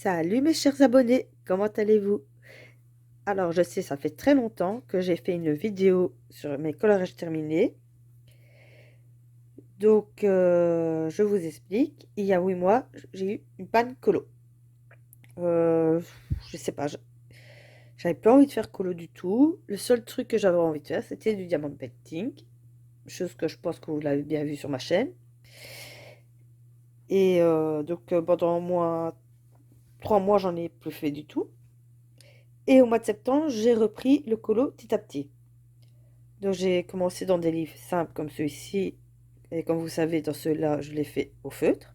Salut mes chers abonnés, comment allez-vous? Alors je sais, ça fait très longtemps que j'ai fait une vidéo sur mes coloriages terminés. Donc je vous explique, il y a 8 mois, j'ai eu une panne colo. Euh, je sais pas, j'avais pas envie de faire colo du tout. Le seul truc que j'avais envie de faire, c'était du diamond painting, chose que je pense que vous l'avez bien vu sur ma chaîne. Et pendant au moins 3 mois, j'en ai plus fait du tout. Et au mois de septembre, j'ai repris le colo petit à petit. Donc j'ai commencé dans des livres simples comme celui-ci. Et comme vous savez, dans ceux-là, je l'ai fait au feutre.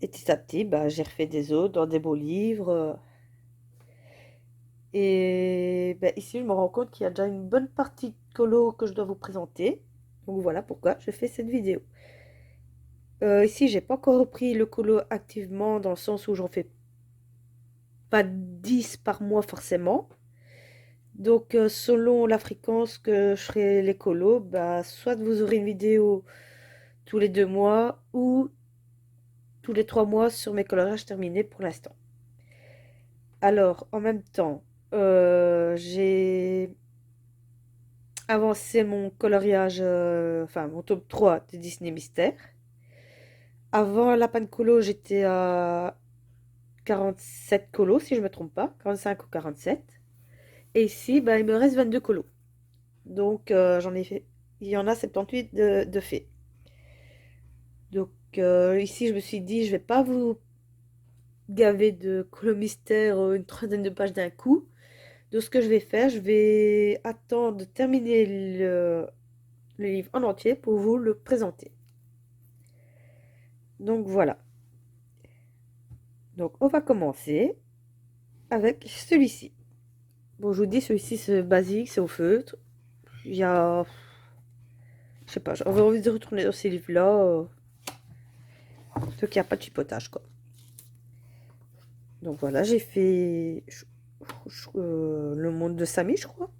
Et petit à petit, bah, j'ai refait des autres dans des beaux livres. Et bah, ici, je me rends compte qu'il y a déjà une bonne partie de colo que je dois vous présenter. Donc voilà pourquoi je fais cette vidéo. Ici, j'ai pas encore repris le colo activement dans le sens où j'en fais pas 10 par mois forcément. Donc selon la fréquence que je ferai les colos, bah, soit vous aurez une vidéo tous les 2 mois ou tous les 3 mois sur mes coloriages terminés pour l'instant. Alors, en même temps, j'ai avancé mon coloriage, enfin mon tome 3 de Disney Mystère. Avant la panne colo, j'étais à 47 colos, si je ne me trompe pas, 45 ou 47. Et ici, bah, il me reste 22 colos. Donc, j'en ai fait, il y en a 78 de faits. Donc, ici, je me suis dit, je vais pas vous gaver de colos mystère une trentaine de pages d'un coup. Donc, ce que je vais faire, je vais attendre de terminer le livre en entier pour vous le présenter. Donc, voilà. Donc, on va commencer avec celui-ci. Bon, je vous dis, celui-ci, c'est basique, c'est au feutre. Il y a... Je sais pas, j'avais envie de retourner dans ces livres-là. Donc, il n'y a pas de chipotage, quoi. Donc, voilà, j'ai fait le monde de Samy, je crois.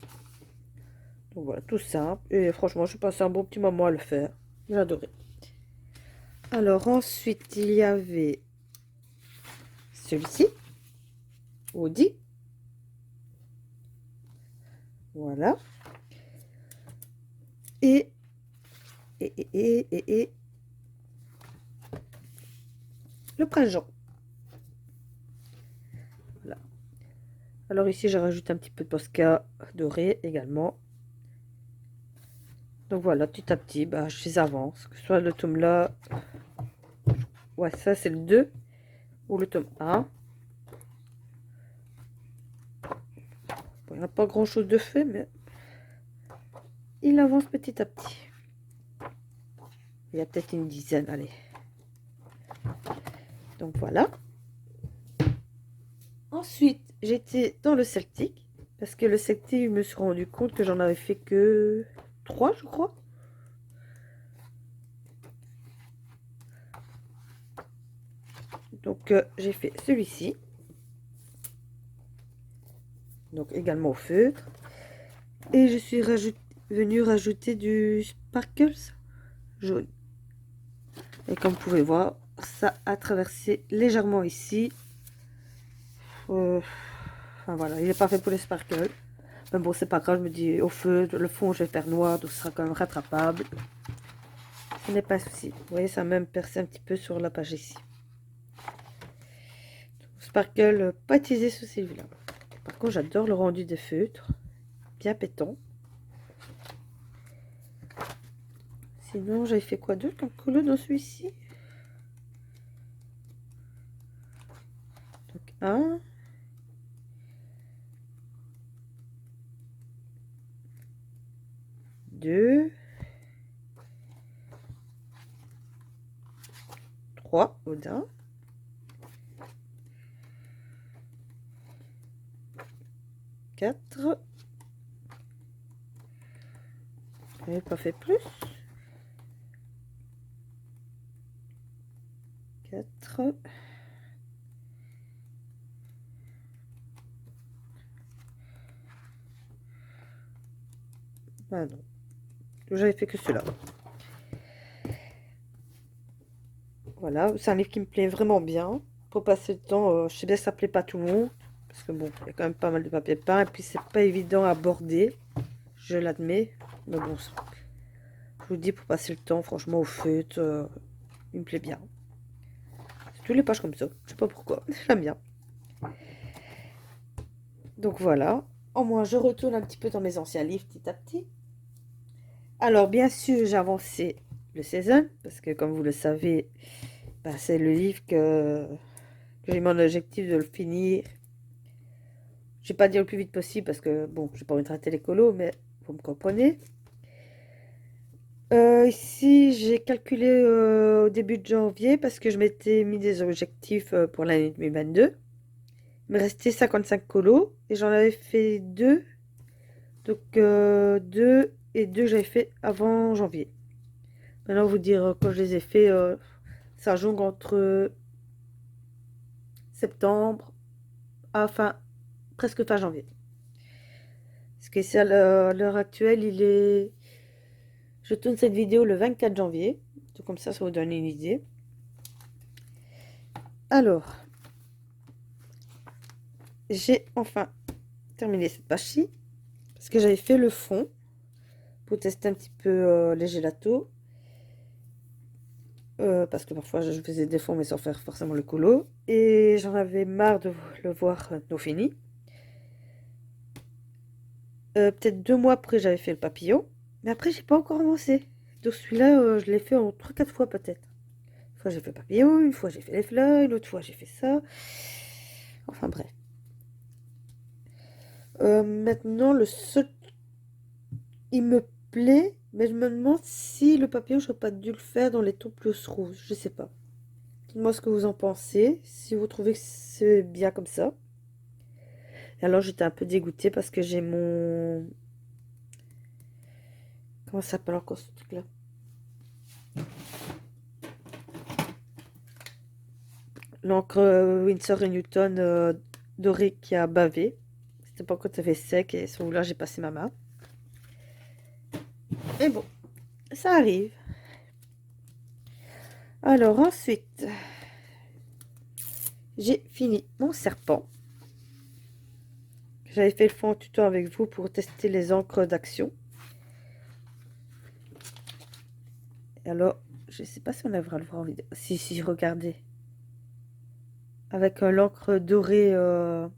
Donc, voilà, tout simple. Et franchement, j'ai passé un bon petit moment à le faire. J'ai adoré. Alors, ensuite, il y avait celui-ci. Audi. Voilà. Et, et le prince Jean. Voilà. Alors ici, j'ai rajouté un petit peu de Posca doré également. Donc voilà, petit à petit, bah, je les avance. Que ce soit le tome là. Ouais, ça c'est le 2. Ou le tome 1. Bon, il n'y a pas grand chose de fait, mais il avance petit à petit. Il y a peut-être une dizaine, allez. Donc voilà. Ensuite, j'étais dans le Celtique. Parce que le Celtique, je me suis rendu compte que j'en avais fait que 3, je crois. Donc j'ai fait celui-ci. Donc également au feutre. Et je suis venue rajouter du sparkles jaune. Et comme vous pouvez voir, ça a traversé légèrement ici. Enfin voilà, il n'est pas fait pour les sparkles. Mais bon, c'est pas grave, je me dis au feu, le fond, je vais faire noir, donc ce sera quand même rattrapable. Ce n'est pas un souci. Vous voyez, ça a même percé un petit peu sur la page ici. Sparkle pas utilisé sous celui-là. Par contre, j'adore le rendu des feutres. Bien pétant. Sinon, j'avais fait quoi d'autre comme couleur dans celui-ci? Donc, 1. 2. 3. Odin. 4. J'avais pas fait plus. 4. Ah non. J'avais fait que cela. Voilà, c'est un livre qui me plaît vraiment bien. pour passer le temps. Je sais bien que ça plaît pas à tout le monde, parce que bon, il y a quand même pas mal de papier peint, et puis c'est pas évident à border, je l'admets. Mais bon, je vous dis, pour passer le temps, franchement, au feutre, il me plaît bien. C'est tous les pages comme ça, je sais pas pourquoi, j'aime bien. Donc voilà, au moins je retourne un petit peu dans mes anciens livres petit à petit. Alors bien sûr, j'ai avancé le Season, parce que comme vous le savez, bah, c'est le livre que j'ai mon objectif de le finir. Je vais pas dire le plus vite possible, parce que bon, j'ai pas envie de rater les colos, mais vous me comprenez. Ici, j'ai calculé au début de janvier, parce que je m'étais mis des objectifs pour l'année 2022. Il me restait 55 colos, et j'en avais fait deux. Donc 2 et 2 j'avais fait avant janvier. Maintenant vous dire quand je les ai fait, ça jongle entre septembre à presque fin janvier. Ce qui est à l'heure actuelle, il est... Je tourne cette vidéo le 24 janvier. Donc comme ça vous donne une idée. Alors, j'ai enfin terminé cette page-ci. Parce que j'avais fait le fond pour tester un petit peu les gélatos. Parce que parfois je faisais des fonds mais sans faire forcément le colo. Et j'en avais marre de le voir non fini. Peut-être 2 mois après j'avais fait le papillon. Mais après j'ai pas encore avancé. Donc celui-là je l'ai fait en 3-4 fois peut-être. Une fois j'ai fait le papillon, une fois j'ai fait les fleurs, une autre fois j'ai fait ça. Enfin bref. Maintenant le seul... Il me plaît, mais je me demande si le papillon j'aurais pas dû le faire dans les tons plus rouges. Je sais pas. Dites-moi ce que vous en pensez. Si vous trouvez que c'est bien comme ça. Et alors j'étais un peu dégoûtée parce que j'ai mon... Comment ça s'appelle encore ce truc-là? L'encre Winsor et Newton dorée qui a bavé. C'était pas quand ça fait sec et celui-là j'ai passé ma main. Et bon, ça arrive. Alors ensuite, j'ai fini mon serpent. J'avais fait le fond en tuto avec vous pour tester les encres d'action. Et alors, je sais pas si on arrivera à le voir en vidéo. Si, regardez. Avec l'encre dorée de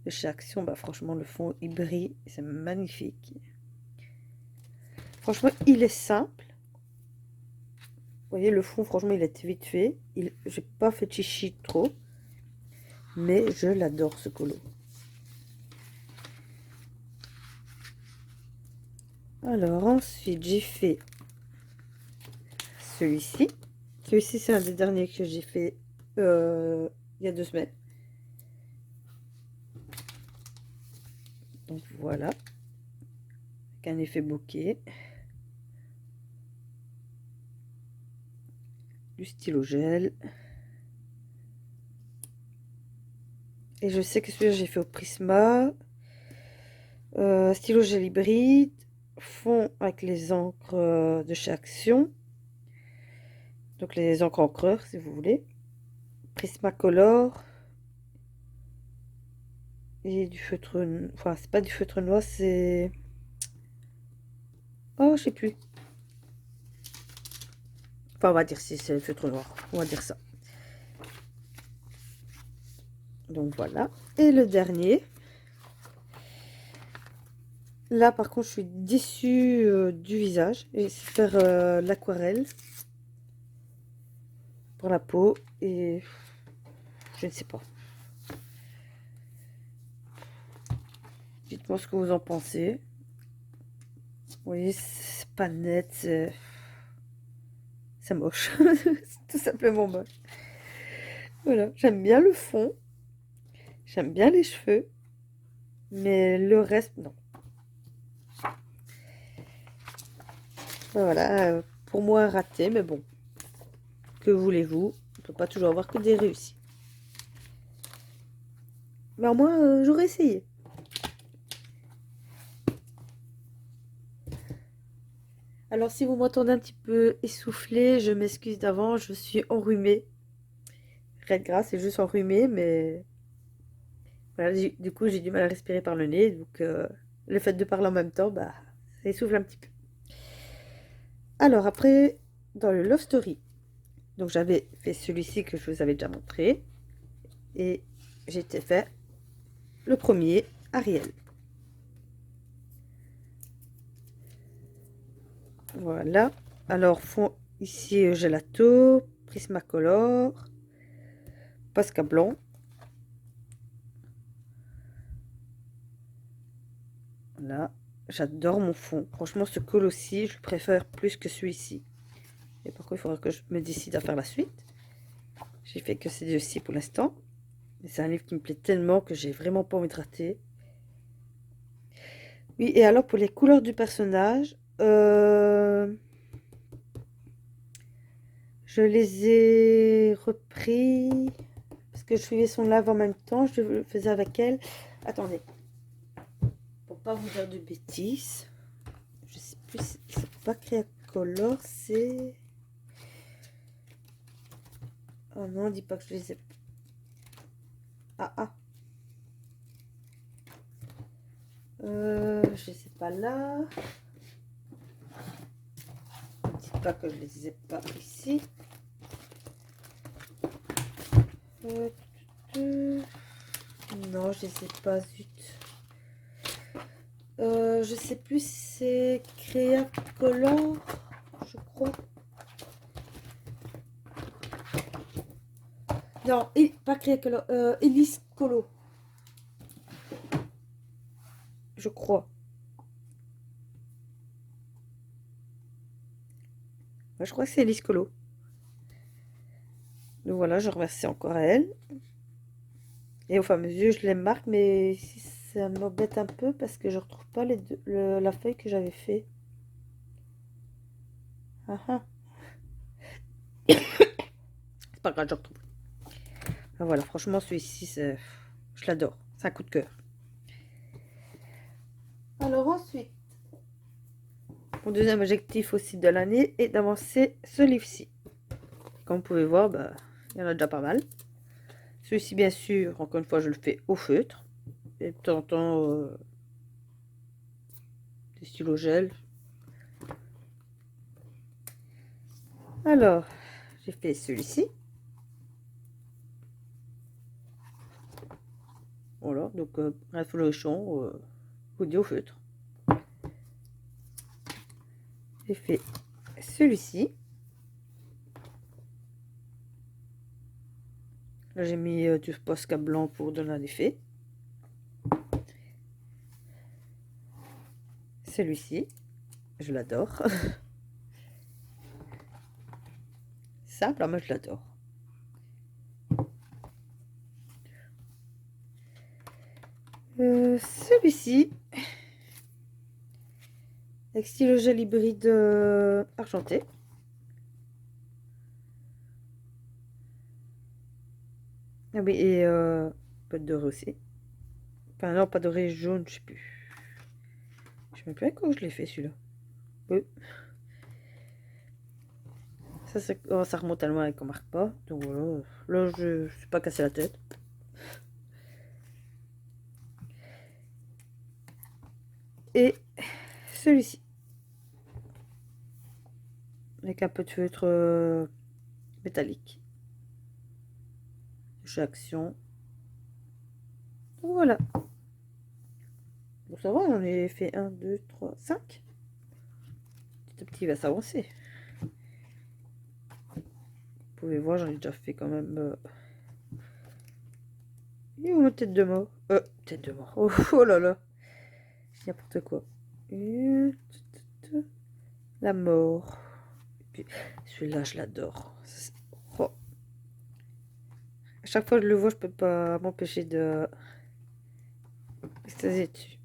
chez Action, bah franchement le fond il brille, c'est magnifique. Franchement, il est simple. Vous voyez, le fond, franchement, il est vite fait. J'ai pas fait chichi trop. Mais je l'adore, ce colo. Alors, ensuite, j'ai fait celui-ci. Celui-ci, c'est un des derniers que j'ai fait il y a 2 semaines. Donc, voilà. Avec un effet bokeh. Du stylo gel. Et je sais que celui-là, j'ai fait au Prisma. Stylo gel hybride. Fond avec les encres de chez Action. Donc les encres encreurs, si vous voulez. Prismacolor. Et du feutre... Enfin, c'est pas du feutre noir, c'est... Oh, je sais plus. Enfin, on va dire si c'est le feutre noir. On va dire ça. Donc voilà. Et le dernier. Là, par contre, je suis déçue du visage. Et c'est faire l'aquarelle pour la peau. Et je ne sais pas. Dites-moi ce que vous en pensez. Vous voyez, c'est pas net. C'est moche. C'est tout simplement moche. Voilà. J'aime bien le fond. J'aime bien les cheveux. Mais le reste, non. Voilà. Pour moi, raté. Mais bon. Que voulez-vous? On peut pas toujours avoir que des réussites. Mais moi, j'aurais essayé. Alors, si vous m'entendez un petit peu essoufflée, je m'excuse d'avance, je suis enrhumée. Rien de grave, c'est juste enrhumée, mais voilà, du coup, j'ai du mal à respirer par le nez, donc le fait de parler en même temps, bah, ça essouffle un petit peu. Alors, après, dans le Love Story, donc j'avais fait celui-ci que je vous avais déjà montré, et j'étais fait le premier, Ariel. Voilà. Alors, fond ici gelato, Prismacolor, Posca blanc. Là, j'adore mon fond. Franchement, ce col aussi, je le préfère plus que celui-ci. Et pourquoi il faudra que je me décide à faire la suite. J'ai fait que ces deux-ci pour l'instant. Mais c'est un livre qui me plaît tellement que j'ai vraiment pas envie de rater. Oui, et alors pour les couleurs du personnage, je les ai repris parce que je suivais son live en même temps. Je le faisais avec elle. Attendez, pour pas vous dire de bêtises, je sais plus, c'est pas Creacolor, c'est... Oh non, dis pas que je les ai... Ah ah, je sais pas là. Dites pas que je les ai pas ici. Euh, non, je les ai pas, zut. Je sais plus si c'est Creacolor, je crois. Non, pas Creacolor, Elise Colo, je crois. Ouais, je crois que c'est Elise Colo. Donc voilà, je remercie encore à elle. Et au fur et à mesure, je les marque, mais si ça m'embête un peu parce que je retrouve pas la feuille que j'avais fait. Ah ah. C'est pas grave, je retrouve. Ah, voilà, franchement, celui-ci, je l'adore. C'est un coup de cœur. Alors ensuite, mon deuxième objectif aussi de l'année est d'avancer ce livre-ci. Comme vous pouvez voir, bah, il y en a déjà pas mal. Celui-ci, bien sûr, encore une fois, je le fais au feutre. Et de temps en temps, des stylos gel. Alors, j'ai fait celui-ci. Voilà, donc un fluorescent, au feutre. J'ai fait celui-ci. Là, j'ai mis du Posca blanc pour donner un effet. Celui-ci, je l'adore. Simple, moi je l'adore. Celui-ci, avec stylo gel hybride argenté. Ah oui, et pas de doré aussi. Enfin non, pas doré, jaune, je sais plus. Je sais même plus quand je l'ai fait celui-là. Oui. Ça, oh, ça remonte à loin et qu'on marque pas. Donc voilà. Là, je ne suis pas cassé la tête. Et celui-ci. Avec un peu de feutre métallique. De chez Action. Donc voilà. Bon, ça va, j'en ai fait 1, 2, 3, 5. Petit à petit, il va s'avancer. Vous pouvez voir, j'en ai déjà fait quand même. Et où ma tête de mort? Tête de mort. Oh, oh là là. N'importe quoi. Et... La mort. Et puis, celui-là, je l'adore. Oh. À chaque fois que je le vois, je peux pas m'empêcher de extasier dessus.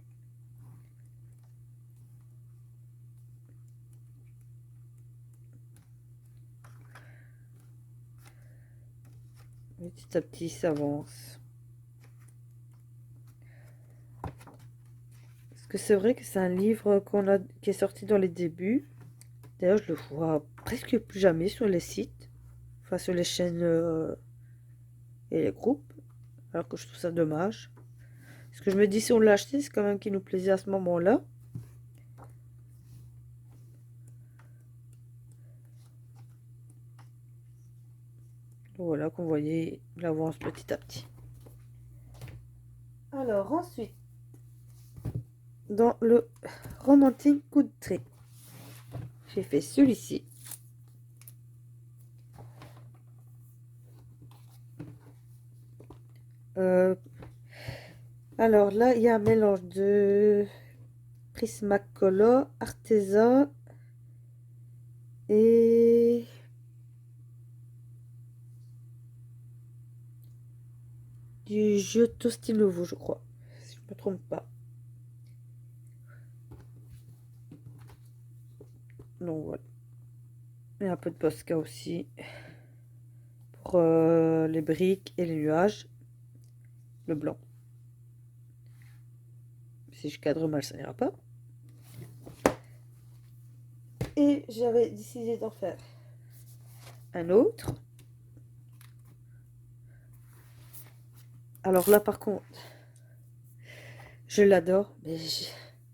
Petit à petit, ça avance. Parce que c'est vrai que c'est un livre qui est sorti dans les débuts. D'ailleurs, je le vois presque plus jamais sur les sites, enfin sur les chaînes et les groupes, alors que je trouve ça dommage. Parce que je me dis, si on l'a acheté, c'est quand même qu'il nous plaisait à ce moment-là. Donc voilà, qu'on voyait, il avance petit à petit. Alors ensuite, dans le Romantic Coup de trait, j'ai fait celui-ci. Alors là, il y a un mélange de Prismacolor, Arteza et du jeu Tosti Nouveau, je crois, si je ne me trompe pas. Donc voilà. Et un peu de Posca aussi pour les briques et les nuages. Le blanc. Si je cadre mal, ça n'ira pas. Et j'avais décidé d'en faire un autre. Alors là, par contre, je l'adore, mais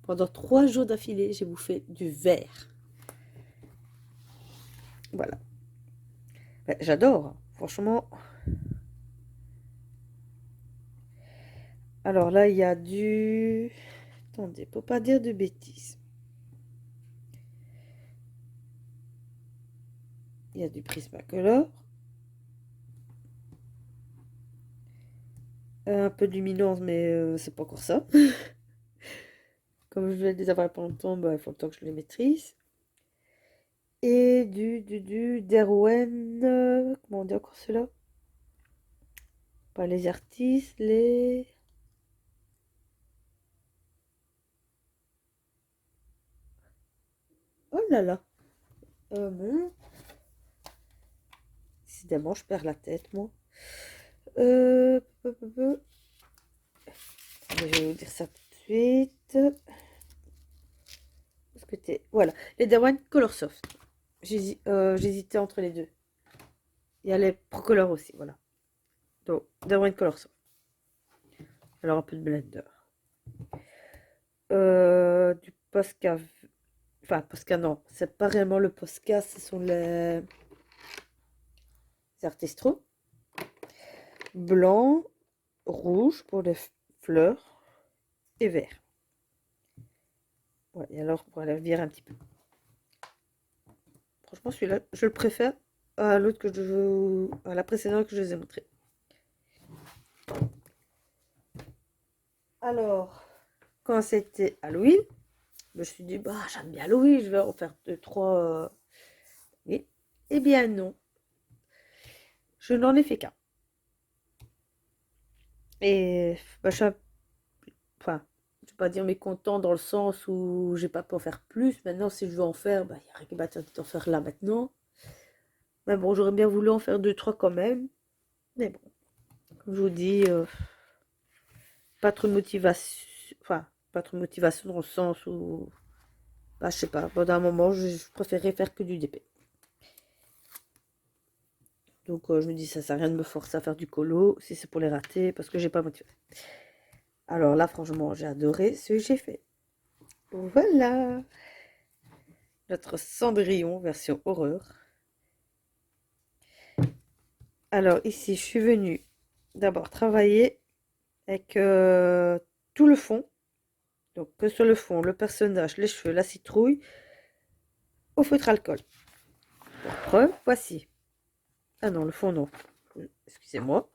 pendant 3 jours d'affilée, j'ai bouffé du vert. Voilà. Ben, j'adore, hein. Franchement. Alors là, il y a du... Attendez, pour pas dire de bêtises. Il y a du Prismacolor. Un peu de luminance, mais c'est pas encore ça. Comme je vais les avoir pendant longtemps, bah, il faut le temps que je les maîtrise. Et du Derwen. Comment on dit encore cela? Pas les artistes, les... Oh là là. Bon. Décidément, je perds la tête, moi. Peu, peu, peu. Je vais vous dire ça tout de suite. Parce que t'es... Voilà. Les Derwen Color Soft. J'hésitais entre les deux. Il y a les Procolor aussi, voilà. Donc, Derwen Color Soft. Alors, un peu de Blender. Du Posca. Enfin, Posca, non. C'est pas réellement le Posca, ce sont les Artistro. Blanc, rouge pour les fleurs et vert. Ouais, et alors, pour aller virer un petit peu. Franchement, celui-là, je le préfère à l'autre que à la précédente que je vous ai montré. Alors, quand c'était Halloween, je me suis dit, bah, j'aime bien Halloween, je vais en faire 2, 3. Oui. Eh bien, non. Je n'en ai fait qu'un. Et bah, enfin, je vais pas dire mécontent dans le sens où j'ai pas pu en faire plus. Maintenant, si je veux en faire, bah, il y a rien qui m'attend d'en faire là maintenant. Mais bon, j'aurais bien voulu en faire 2, 3 quand même. Mais bon, comme je vous dis, pas trop de motivation. Enfin, pas trop de motivation dans le sens où, bah, je sais pas, pendant un moment, je préférais faire que du DP. Donc, je me dis, ça sert à rien de me forcer à faire du colo si c'est pour les rater parce que j'ai pas motivé. Alors là, franchement, j'ai adoré ce que j'ai fait. Voilà, notre Cendrillon version horreur. Alors ici, je suis venue d'abord travailler avec tout le fond. Donc que sur le fond, le personnage, les cheveux, la citrouille, au feutre alcool. Pour preuve, voici. Ah non, le fond non. Excusez-moi.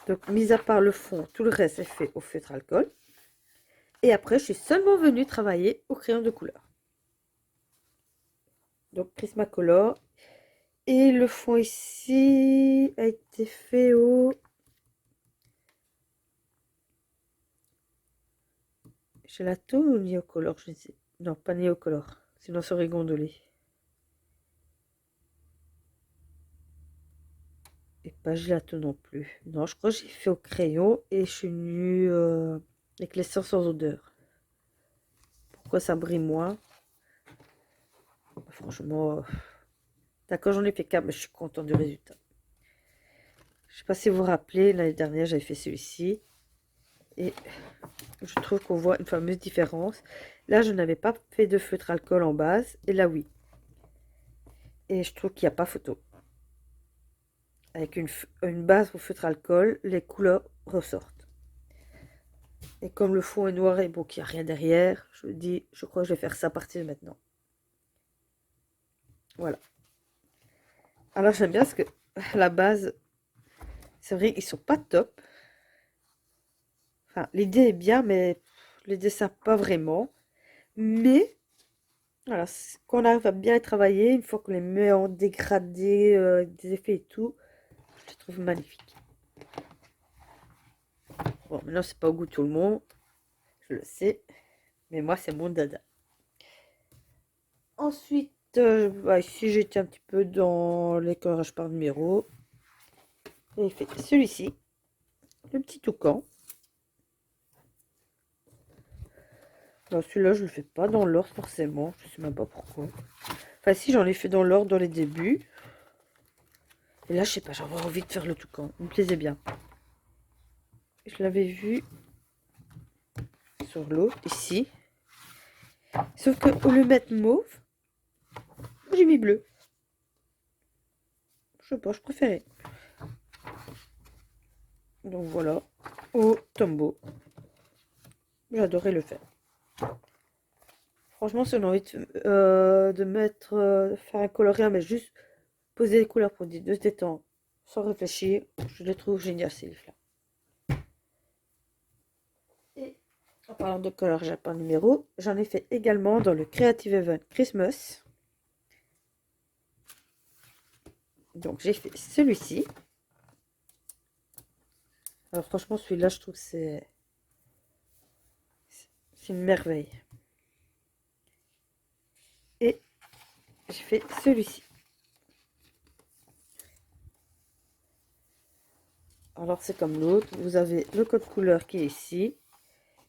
Donc mis à part le fond, tout le reste est fait au feutre alcool. Et après, je suis seulement venue travailler au crayon de couleur. Donc Prismacolor. Et le fond ici a été fait au gelato ou néocolor, je ne sais. Non, pas néocolor. Sinon, ça aurait gondolé. Et pas gelato non plus. Non, je crois que j'ai fait au crayon et je suis venue avec l'essence sans odeur. Pourquoi ça brille moins? franchement, d'accord, j'en ai fait qu'un, mais je suis contente du résultat. Je sais pas si vous vous rappelez, l'année dernière, j'avais fait celui-ci. Et je trouve qu'on voit une fameuse différence. Là, je n'avais pas fait de feutre alcool en base. Et là, oui. Et je trouve qu'il n'y a pas photo. Avec une base au feutre alcool, les couleurs ressortent. Et comme le fond est noir et bon, qu'il n'y a rien derrière, je me dis, je crois que je vais faire ça à partir de maintenant. Voilà. Alors, j'aime bien parce que la base, c'est vrai qu'ils sont pas top. Enfin, l'idée est bien, mais les dessins, pas vraiment. Mais, voilà, quand on arrive à bien les travailler, une fois qu'on les met en dégradé, des effets et tout, je les trouve magnifiques. Bon, maintenant, c'est pas au goût de tout le monde, je le sais, mais moi, c'est mon dada. Ensuite, bah, ici, j'étais un petit peu dans l'éclairage par numéro. J'ai fait celui-ci, le petit toucan. Alors, celui-là, je le fais pas dans l'ordre forcément, je sais même pas pourquoi. Enfin, si, j'en ai fait dans l'ordre dans les débuts. Et là, je sais pas, j'avais envie de faire le toucan. Il me plaisait bien. Je l'avais vu sur l'autre, ici. Sauf que au lieu de mettre mauve, j'ai mis bleu. Je sais pas, je préférais. Donc voilà, au tombeau. J'adorais le faire. Franchement, si on a envie de mettre, faire un colorien, mais juste poser les couleurs pour de se détendre, sans réfléchir, je les trouve génial ces livres-là. Et en parlant de coloriage par numéro, j'en ai fait également dans le Creative Event Christmas. Donc j'ai fait celui-ci. Alors franchement, celui-là, je trouve que c'est une merveille. Et j'ai fait celui-ci. Alors c'est comme l'autre, vous avez le code couleur qui est ici.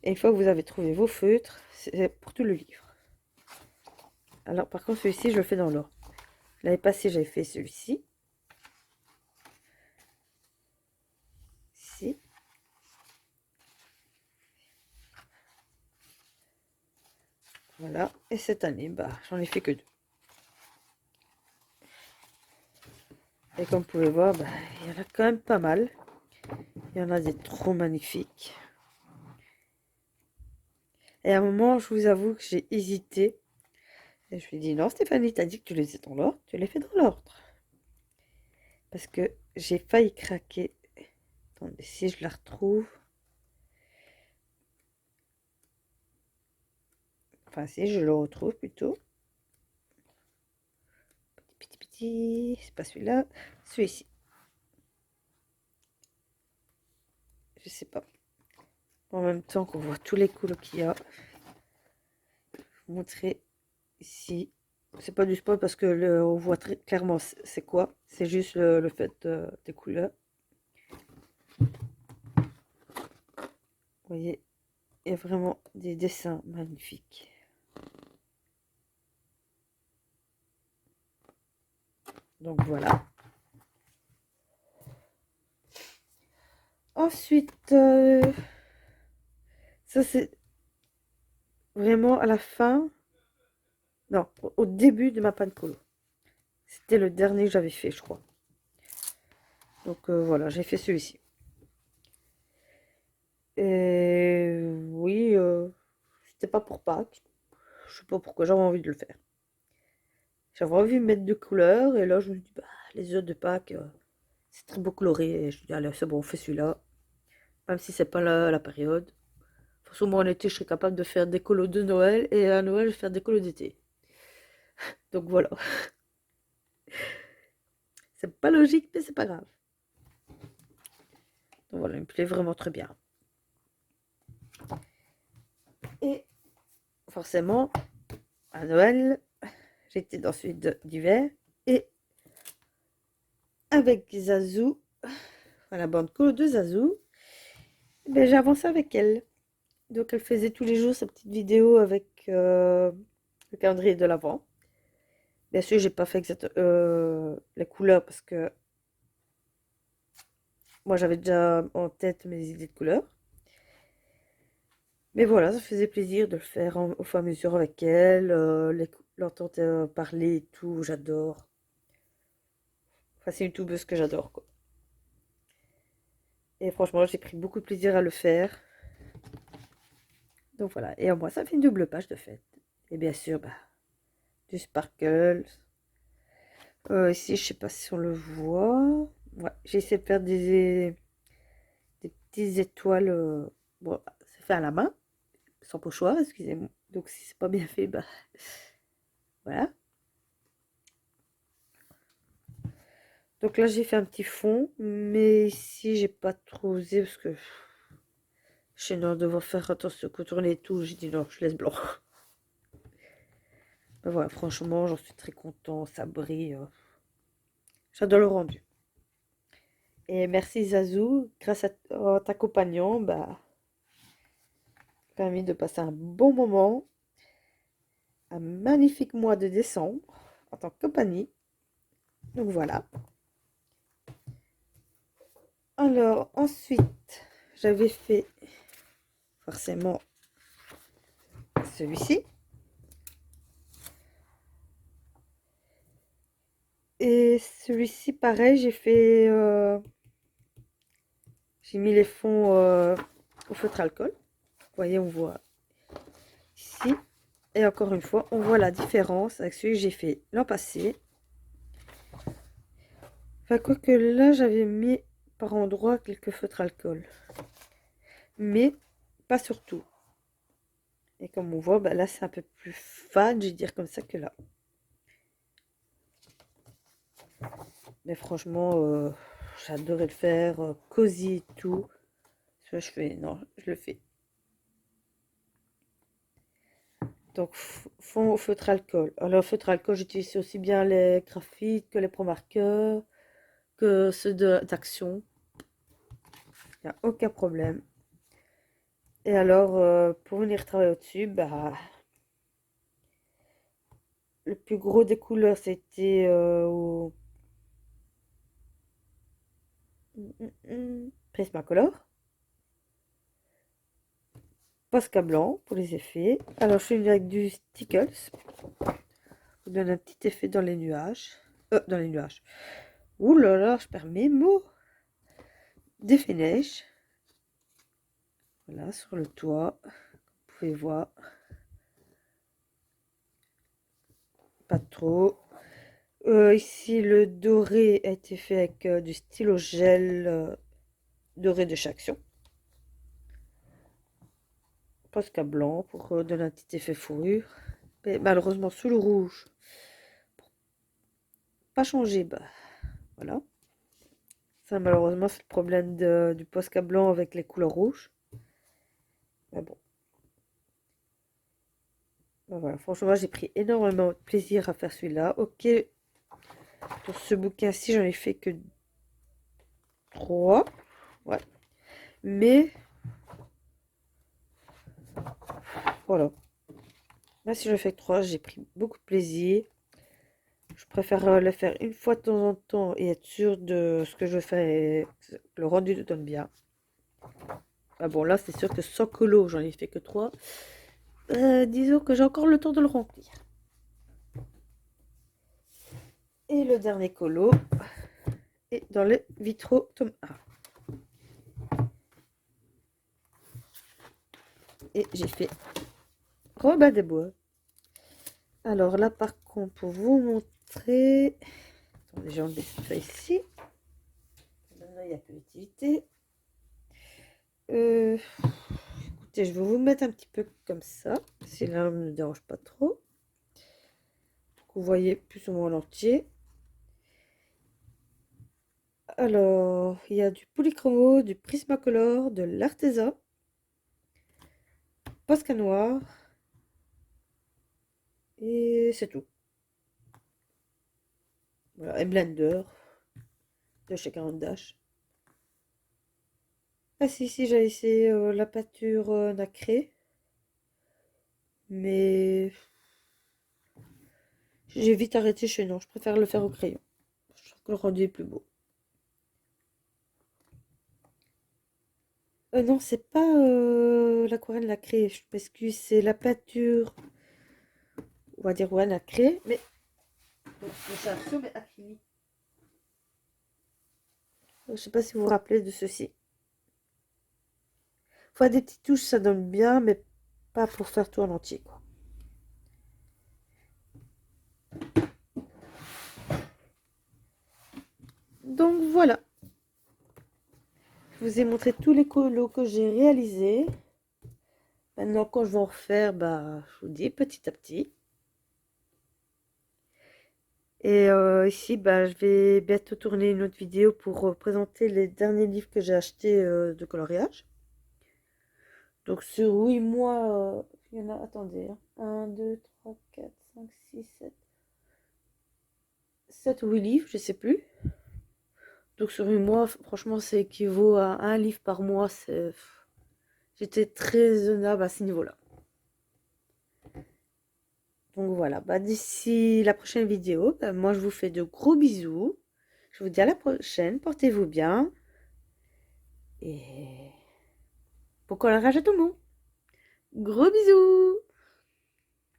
Et une fois que vous avez trouvé vos feutres, c'est pour tout le livre. Alors par contre celui-ci je le fais dans l'ordre. L'année passée j'avais fait celui-ci. Ici. Voilà. Et cette année, bah j'en ai fait que deux. Et comme vous pouvez voir, bah, il y en a quand même pas mal. Il y en a des trop magnifiques. Et à un moment, je vous avoue que j'ai hésité. Et je lui ai dit, non Stéphanie, t'as dit que tu les faisais dans l'ordre, tu les fais dans l'ordre. Parce que j'ai failli craquer. Attendez, si je la retrouve. Enfin, si je le retrouve plutôt. Petit, c'est pas celui-là. Celui-ci. Je sais pas. En même temps qu'on voit tous les couleurs qu'il y a. Je vais vous montrer ici. C'est pas du spoil parce que on voit très clairement c'est quoi. C'est juste le fait des couleurs. Vous voyez, il y a vraiment des dessins magnifiques. Donc voilà. Ensuite, ça c'est vraiment à la fin. Non, au début de ma panne colo. C'était le dernier que j'avais fait, je crois. Donc voilà, j'ai fait celui-ci. Et oui, c'était pas pour Pâques. Je sais pas pourquoi, j'avais envie de le faire. J'avais envie de mettre deux couleurs, et là je me dis, bah, les autres de Pâques, c'est très beau coloré. Et je dis, allez, c'est bon, on fait celui-là. Même si c'est pas la période. De toute façon, moi en été, je serais capable de faire des colos de Noël, et à Noël, je vais faire des colos d'été. Donc voilà. C'est pas logique, mais c'est pas grave. Donc voilà, il me plaît vraiment très bien. Et forcément, à Noël, j'étais dans celui d'hiver, et avec Zazou, la bande colo de Zazou, ben, j'ai avancé avec elle. Donc elle faisait tous les jours sa petite vidéo avec le calendrier de l'Avent. Bien sûr, j'ai pas fait les couleurs parce que moi j'avais déjà en tête mes idées de couleurs. Mais voilà, ça faisait plaisir de le faire au fur et à mesure avec elle, l'entendre parler et tout, j'adore. Enfin, c'est une youtubeuse que j'adore, quoi. Et franchement, j'ai pris beaucoup de plaisir à le faire. Donc voilà, et en moi, ça fait une double page de fête. Et bien sûr, bah, du sparkle. Ici, je sais pas si on le voit. Ouais, j'ai essayé de faire des petites étoiles. Bon, c'est fait à la main, sans pochoir, excusez-moi. Donc si c'est pas bien fait, bah voilà. Donc là, j'ai fait un petit fond, mais ici, j'ai pas trop osé parce que je sais non, devoir faire attention, contourner et tout. J'ai dit non, je laisse blanc. Mais voilà, franchement, j'en suis très content, ça brille. J'adore le rendu. Et merci Zazou, grâce à ta compagnon, bah, permis de passer un bon moment, un magnifique mois de décembre en tant que compagnie. Donc voilà. Alors ensuite, j'avais fait forcément celui-ci. Et celui-ci, pareil, j'ai mis les fonds au feutre alcool. Vous voyez, on voit ici. Et encore une fois, on voit la différence avec celui que j'ai fait l'an passé. Enfin, quoique là, j'avais mis par endroit quelques feutres alcool. Mais pas sur tout. Et comme on voit, bah là, c'est un peu plus fade, je vais dire comme ça que là. Mais franchement, j'adorais le faire, cosy et tout. Ça, je fais, non, je le fais. Donc, fond au feutre alcool. Alors, feutre alcool, j'utilise aussi bien les graphites que les pro-marqueurs, que ceux d'Action. Il n'y a aucun problème. Et alors, pour venir travailler au-dessus, bah, le plus gros des couleurs, c'était au Prismacolor. Posca blanc pour les effets. Alors, je suis venue avec du Stickles. Vous donne un petit effet dans les nuages. Dans les nuages. Ouh là là, je perds mes mots. D'effet neige. Voilà, sur le toit. Vous pouvez voir. Pas trop. Ici, le doré a été fait avec du stylo gel doré de Chaction. Posca blanc pour donner un petit effet fourrure. Mais malheureusement, sous le rouge. Pas changé, bah voilà. Ça, malheureusement, c'est le problème du Posca blanc avec les couleurs rouges. Mais bon. Ben voilà, franchement, j'ai pris énormément de plaisir à faire celui-là. Ok, pour ce bouquin-ci, j'en ai fait que 3. Ouais. Mais, voilà. Là, si je fais que 3, j'ai pris beaucoup de plaisir. Je préfère le faire une fois de temps en temps et être sûr de ce que je fais et que le rendu le donne bien. Ah bon, là, c'est sûr que sans colo, j'en ai fait que 3. Disons que j'ai encore le temps de le remplir. Et le dernier colo est dans le vitraux tome 1. Et j'ai fait Robin des Bois. Alors là, par contre, pour vous montrer... Attendez, j'ai enlevé ça ici. Maintenant, il n'y a plus d'utilité. Écoutez, je vais vous mettre un petit peu comme ça, si là, ne me dérange pas trop. Donc, vous voyez plus ou moins l'entier. Alors, il y a du polychromo, du Prismacolor, de l'Arteza, Posca noir, et c'est tout. Voilà, et Blender de chez Caran d'Ache. Ah si, j'avais essayé la peinture nacrée, mais J'ai vite arrêté chez non, je préfère le faire au crayon. Je trouve que le rendu est plus beau. Non, c'est pas l'aquarelle nacrée, je m'excuse, c'est la peinture, on va dire ouais, nacrée, mais bon, c'est un feu, mais acrylique. Je sais pas si vous vous rappelez de ceci. Faut des petites touches, ça donne bien, mais pas pour faire tout en entier, quoi. Donc voilà, je vous ai montré tous les colos que j'ai réalisés. Maintenant, quand je vais en refaire, bah, je vous dis petit à petit. Et ici, bah, je vais bientôt tourner une autre vidéo pour présenter les derniers livres que j'ai achetés de coloriage. Donc sur 8 mois, il y en a, attendez, hein, 1, 2, 3, 4, 5, 6, 7, 7 ou 8 livres, je sais plus. Donc sur 8 mois, franchement, ça équivaut à un livre par mois. J'étais très raisonnable à ce niveau-là. Donc voilà, bah, d'ici la prochaine vidéo, bah, moi je vous fais de gros bisous. Je vous dis à la prochaine, portez-vous bien. Et bon colorage à tout le monde. Gros bisous!